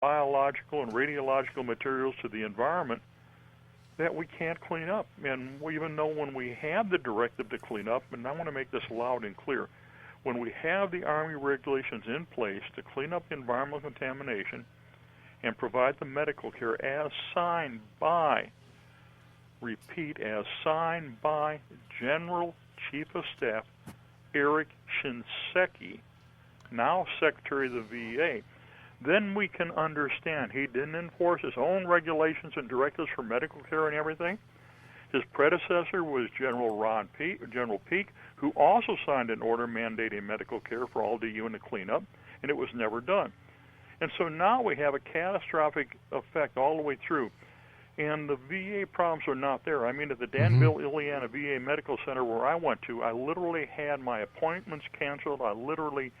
biological and radiological materials to the environment that we can't clean up. And we even know when we have the directive to clean up, and I want to make this loud and clear, when we have the Army regulations in place to clean up environmental contamination and provide the medical care as signed by, repeat, as signed by General Chief of Staff Eric Shinseki, now Secretary of the VA, then we can understand he didn't enforce his own regulations and directives for medical care and everything. His predecessor was General Peake, who also signed an order mandating medical care for all DU and to clean up, and it was never done. And so now we have a catastrophic effect all the way through. And the VA problems are not there. I mean, at the Danville, Indiana VA Medical Center where I went to, I literally had my appointments canceled. I literally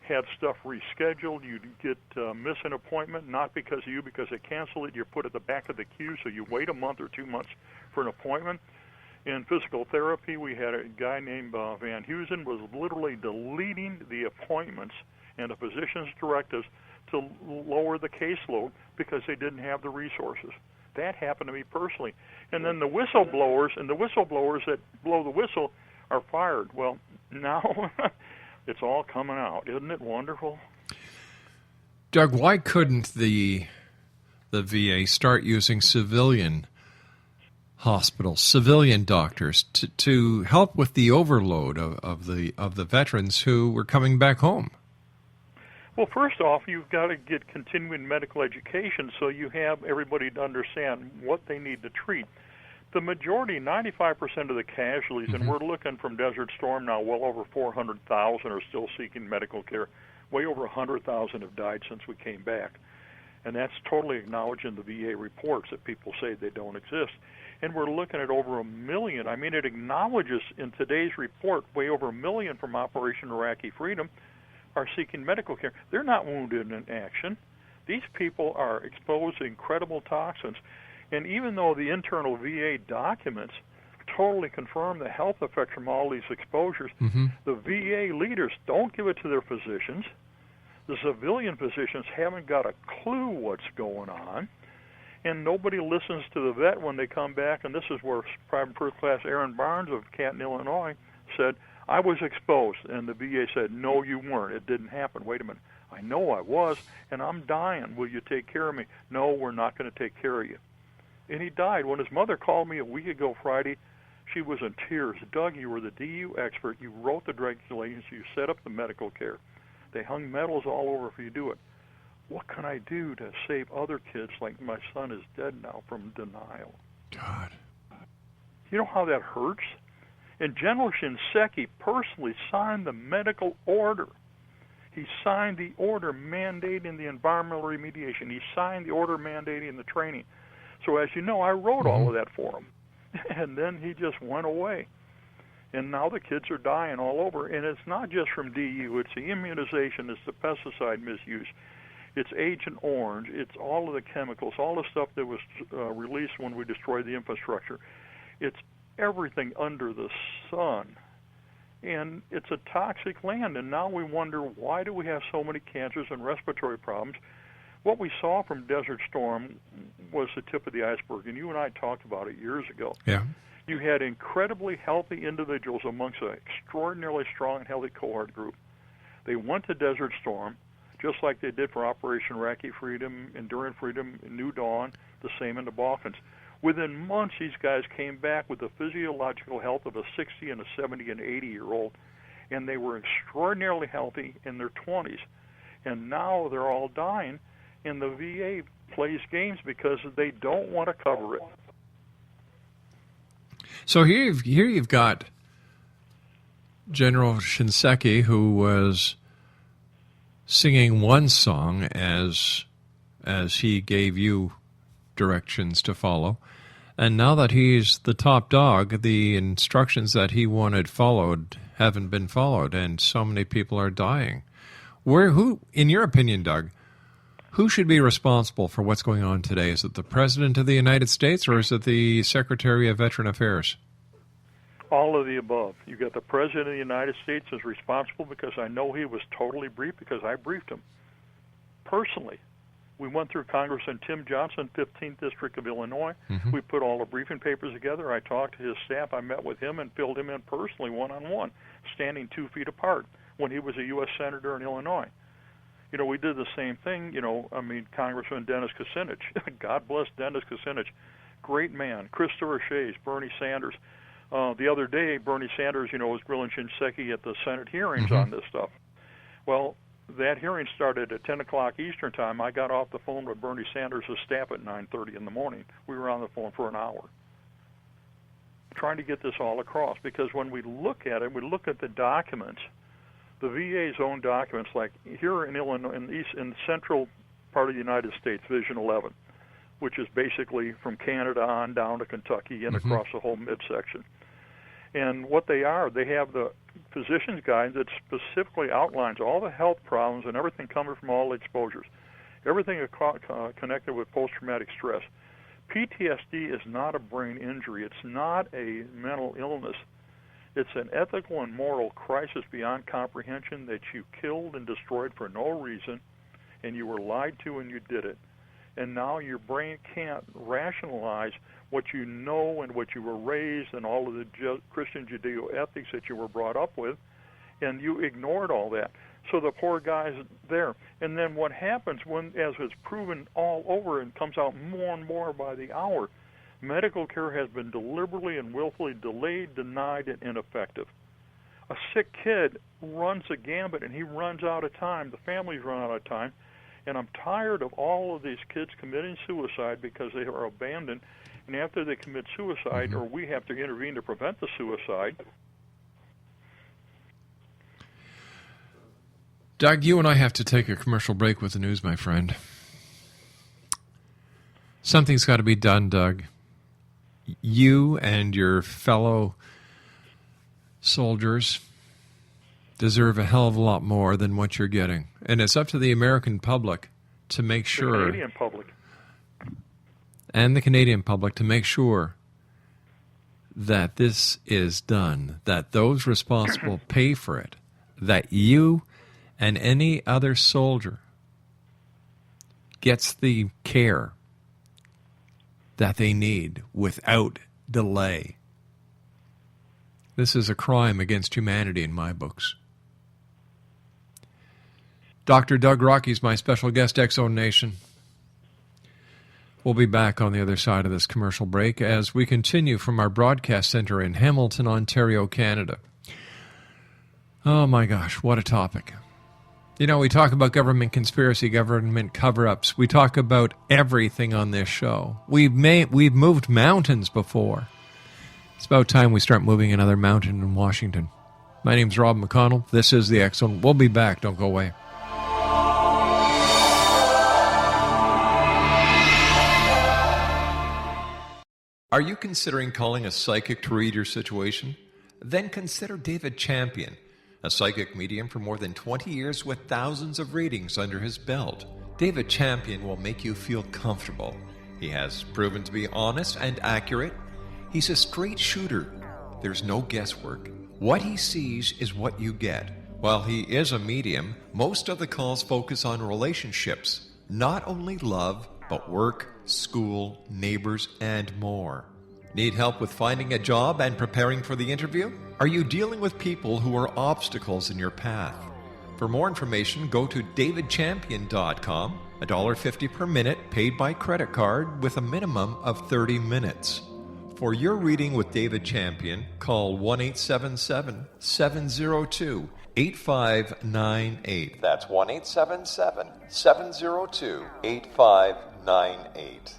had stuff rescheduled. You'd miss an appointment, not because of you, because they cancel it. You're put at the back of the queue, so you wait a month or 2 months for an appointment. In physical therapy, we had a guy named Van Heusen was literally deleting the appointments and the physician's directives to lower the caseload because they didn't have the resources. That happened to me personally. And then the whistleblowers that blow the whistle are fired. Well, now it's all coming out. Isn't it wonderful? Doug, why couldn't the VA start using civilian hospitals, civilian doctors to help with the overload of the veterans who were coming back home? Well, first off, you've got to get continuing medical education so you have everybody to understand what they need to treat. The majority, 95% of the casualties, and we're looking from Desert Storm now, well over 400,000 are still seeking medical care. Way over 100,000 have died since we came back. And that's totally acknowledged in the VA reports that people say they don't exist. And we're looking at over 1 million. I mean, it acknowledges in today's report way over 1 million from Operation Iraqi Freedom are seeking medical care. They're not wounded in action. These people are exposed to incredible toxins. And even though the internal VA documents totally confirm the health effects from all these exposures, the VA leaders don't give it to their physicians. The civilian physicians haven't got a clue what's going on. And nobody listens to the vet when they come back. And this is where Private First Class Aaron Barnes of Canton, Illinois, said, I was exposed. And the VA said, no, you weren't. It didn't happen. Wait a minute. I know I was, and I'm dying. Will you take care of me? No, we're not going to take care of you. And he died. When his mother called me a week ago Friday, she was in tears. Doug, you were the DU expert. You wrote the regulations. You set up the medical care. They hung medals all over if you do it. What can I do to save other kids like my son is dead now from denial? God. You know how that hurts? And General Shinseki personally signed the medical order. He signed the order mandating the environmental remediation. He signed the order mandating the training. So as you know, I wrote all of that for him. And then he just went away. And now the kids are dying all over. And it's not just from DU. It's the immunization. It's the pesticide misuse. It's Agent Orange. It's all of the chemicals, all the stuff that was released when we destroyed the infrastructure. It's everything under the sun. And it's a toxic land. And now we wonder, why do we have so many cancers and respiratory problems? What we saw from Desert Storm was the tip of the iceberg, and you and I talked about it years ago. Yeah. You had incredibly healthy individuals amongst an extraordinarily strong and healthy cohort group. They went to Desert Storm, just like they did for Operation Iraqi Freedom, Enduring Freedom, New Dawn, the same in the Balkans. Within months, these guys came back with the physiological health of a 60 and a 70 and 80-year-old, and they were extraordinarily healthy in their 20s. And now they're all dying, and the VA plays games because they don't want to cover it. So here you've got General Shinseki, who was singing one song as he gave you directions to follow, and now that he's the top dog, the instructions that he wanted followed haven't been followed, and so many people are dying. Who, in your opinion, Doug, who should be responsible for what's going on today? Is it the President of the United States, or is it the Secretary of Veteran Affairs? All of the above. You got the President of the United States is responsible because I know he was totally briefed because I briefed him personally. We went through Congressman Tim Johnson, 15th District of Illinois. Mm-hmm. We put all the briefing papers together. I talked to his staff. I met with him and filled him in personally one-on-one, standing 2 feet apart when he was a U.S. Senator in Illinois. We did the same thing, Congressman Dennis Kucinich. God bless Dennis Kucinich. Great man. Christopher Shays, Bernie Sanders. The other day, Bernie Sanders, was grilling Shinseki at the Senate hearings on this stuff. Well, that hearing started at 10 o'clock Eastern Time. I got off the phone with Bernie Sanders' staff at 9:30 in the morning. We were on the phone for an hour trying to get this all across, because when we look at it, we look at the documents, the VA's own documents, like here in Illinois, in the central part of the United States, Vision 11, which is basically from Canada on down to Kentucky and across the whole midsection. And what they have the physician's guide that specifically outlines all the health problems and everything coming from all the exposures, everything connected with post-traumatic stress. PTSD is not a brain injury. It's not a mental illness. It's an ethical and moral crisis beyond comprehension that you killed and destroyed for no reason, and you were lied to and you did it. And now your brain can't rationalize what you know and what you were raised and all of the Christian Judeo-ethics that you were brought up with, and you ignored all that. So the poor guy's there. And then what happens as it's proven all over and comes out more and more by the hour, medical care has been deliberately and willfully delayed, denied, and ineffective. A sick kid runs a gambit, and he runs out of time. The families run out of time. And I'm tired of all of these kids committing suicide because they are abandoned. And after they commit suicide, or we have to intervene to prevent the suicide. Doug, you and I have to take a commercial break with the news, my friend. Something's got to be done, Doug. You and your fellow soldiers deserve a hell of a lot more than what you're getting. And it's up to the American public to make sure... The Canadian public. And the Canadian public to make sure that this is done, that those responsible pay for it, that you and any other soldier gets the care that they need without delay. This is a crime against humanity in my books. Dr. Doug Rokke is my special guest, X-Zone Nation. We'll be back on the other side of this commercial break as we continue from our broadcast center in Hamilton, Ontario, Canada. Oh my gosh, what a topic. We talk about government conspiracy, government cover-ups. We talk about everything on this show. We've moved mountains before. It's about time we start moving another mountain in Washington. My name's Rob McConnell. This is the X-Zone. We'll be back. Don't go away. Are you considering calling a psychic to read your situation? Then consider David Champion, a psychic medium for more than 20 years with thousands of readings under his belt. David Champion will make you feel comfortable. He has proven to be honest and accurate. He's a straight shooter. There's no guesswork. What he sees is what you get. While he is a medium, most of the calls focus on relationships, not only love, but work, school, neighbors, and more. Need help with finding a job and preparing for the interview? Are you dealing with people who are obstacles in your path? For more information, go to davidchampion.com, $1.50 per minute paid by credit card with a minimum of 30 minutes. For your reading with David Champion, call 1-877-702-8598. That's 1-877-702-8598.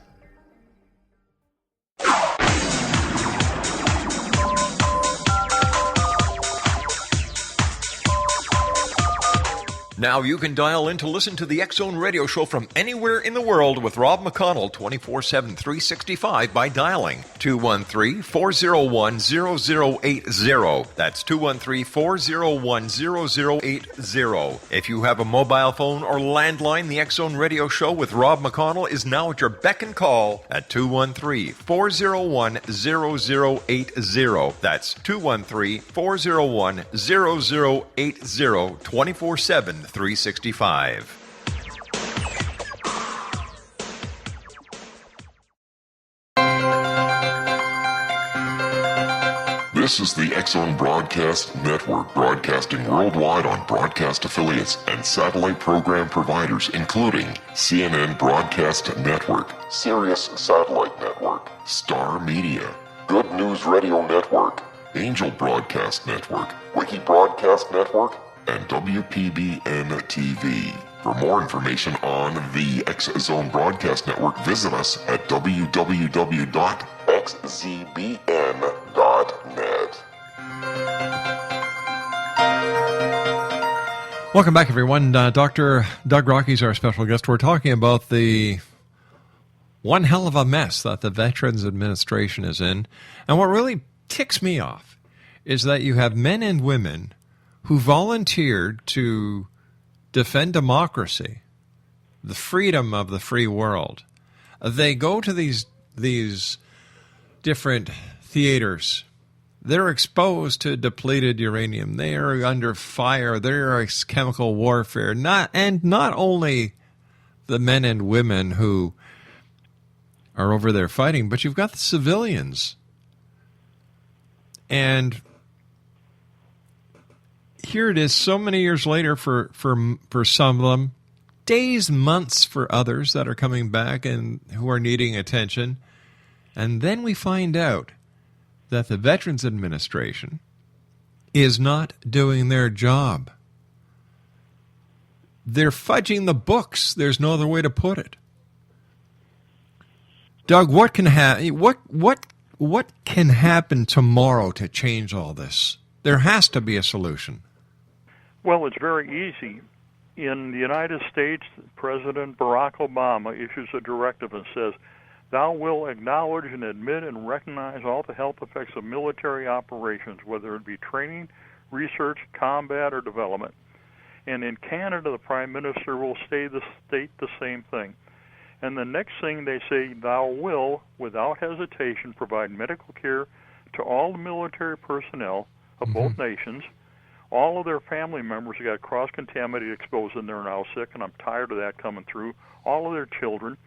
Now you can dial in to listen to the X-Zone radio show from anywhere in the world with Rob McConnell 24/7, 365 by dialing 213-401-0080. That's 213-401-0080. If you have a mobile phone or landline, the X-Zone radio show with Rob McConnell is now at your beck and call at 213-401-0080. That's 213-401-0080, 24/7, 365. This is the X-Zone Broadcast Network, broadcasting worldwide on broadcast affiliates and satellite program providers, including CNN Broadcast Network, Sirius Satellite Network, Star Media, Good News Radio Network, Angel Broadcast Network, Wiki Broadcast Network, and WPBN TV. For more information on the X-Zone Broadcast Network, visit us at www.xzbn.net. Welcome back, everyone. Dr. Doug Rokke is our special guest. We're talking about the one hell of a mess that the Veterans Administration is in. And what really ticks me off is that you have men and women who volunteered to defend democracy, the freedom of the free world. They go to these different theaters. They're exposed to depleted uranium. They are under fire. There is chemical warfare. Not only the men and women who are over there fighting, but you've got the civilians. And here it is so many years later for some of them, days, months for others that are coming back and who are needing attention. And then we find out that the Veterans Administration is not doing their job. They're fudging the books. There's no other way to put it. Doug, what can happen tomorrow to change all this? There has to be a solution. Well, it's very easy. In the United States, President Barack Obama issues a directive and says, "Thou will acknowledge and admit and recognize all the health effects of military operations, whether it be training, research, combat, or development." And in Canada, the Prime Minister will state the same thing. And the next thing they say, "Thou will, without hesitation, provide medical care to all the military personnel of both nations, all of their family members who got cross-contaminated, exposed, and they're now sick, and I'm tired of that coming through, all of their children."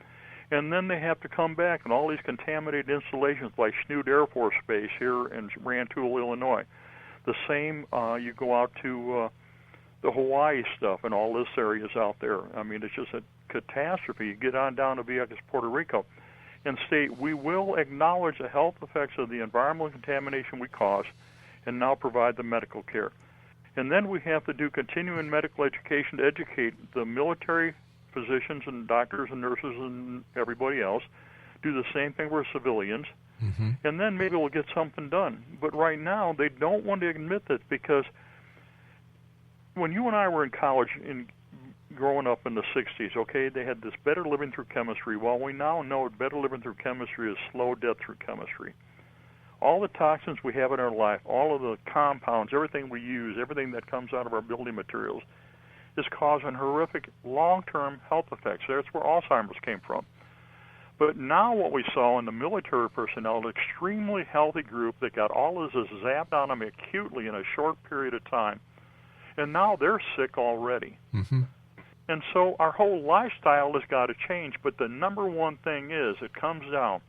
And then they have to come back, and all these contaminated installations like Schneid Air Force Base here in Rantoul, Illinois. The same, you go out to the Hawaii stuff and all this areas out there. I mean, it's just a catastrophe. You get on down to Vieques, Puerto Rico, and state, "We will acknowledge the health effects of the environmental contamination we caused and now provide the medical care." And then we have to do continuing medical education to educate the military physicians and doctors and nurses and everybody else, do the same thing for civilians, and then maybe we'll get something done. But right now, they don't want to admit that, because when you and I were in college growing up in the 60s, okay, they had this better living through chemistry. Well, we now know better living through chemistry is slow death through chemistry. All the toxins we have in our life, all of the compounds, everything we use, everything that comes out of our building materials is causing horrific long-term health effects. That's where Alzheimer's came from. But now what we saw in the military personnel, an extremely healthy group that got all of this zapped on them acutely in a short period of time, and now they're sick already. And so our whole lifestyle has got to change, but the number one thing is, it comes down,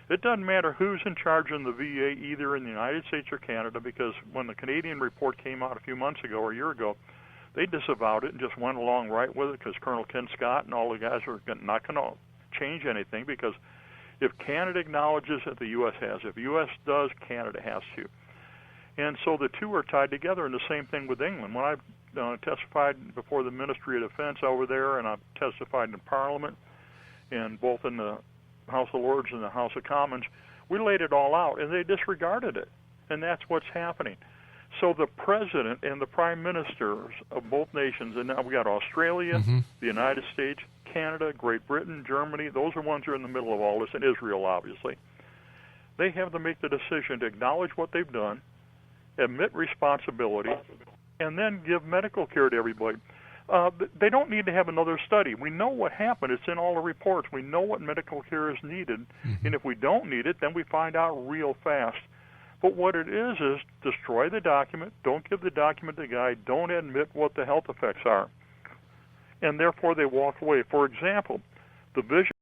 it doesn't matter who's in charge in the VA, either in the United States or Canada, because when the Canadian report came out a few months ago or a year ago, they disavowed it and just went along right with it, because Colonel Ken Scott and all the guys are not going to change anything, because if Canada acknowledges it, the U.S. has. If the U.S. does, Canada has to. And so the two are tied together, and the same thing with England. When I testified before the Ministry of Defense over there, and I've testified in Parliament, and both in the House of Lords and the House of Commons, we laid it all out, and they disregarded it. And that's what's happening. So the President and the Prime Ministers of both nations, and now we got Australia, the United States, Canada, Great Britain, Germany, those are ones who are in the middle of all this, and Israel, obviously. They have to make the decision to acknowledge what they've done, admit responsibility, and then give medical care to everybody. They don't need to have another study. We know what happened. It's in all the reports. We know what medical care is needed, and if we don't need it, then we find out real fast. But what it is destroy the document, don't give the document to the guy, don't admit what the health effects are. And therefore they walk away. For example, the vision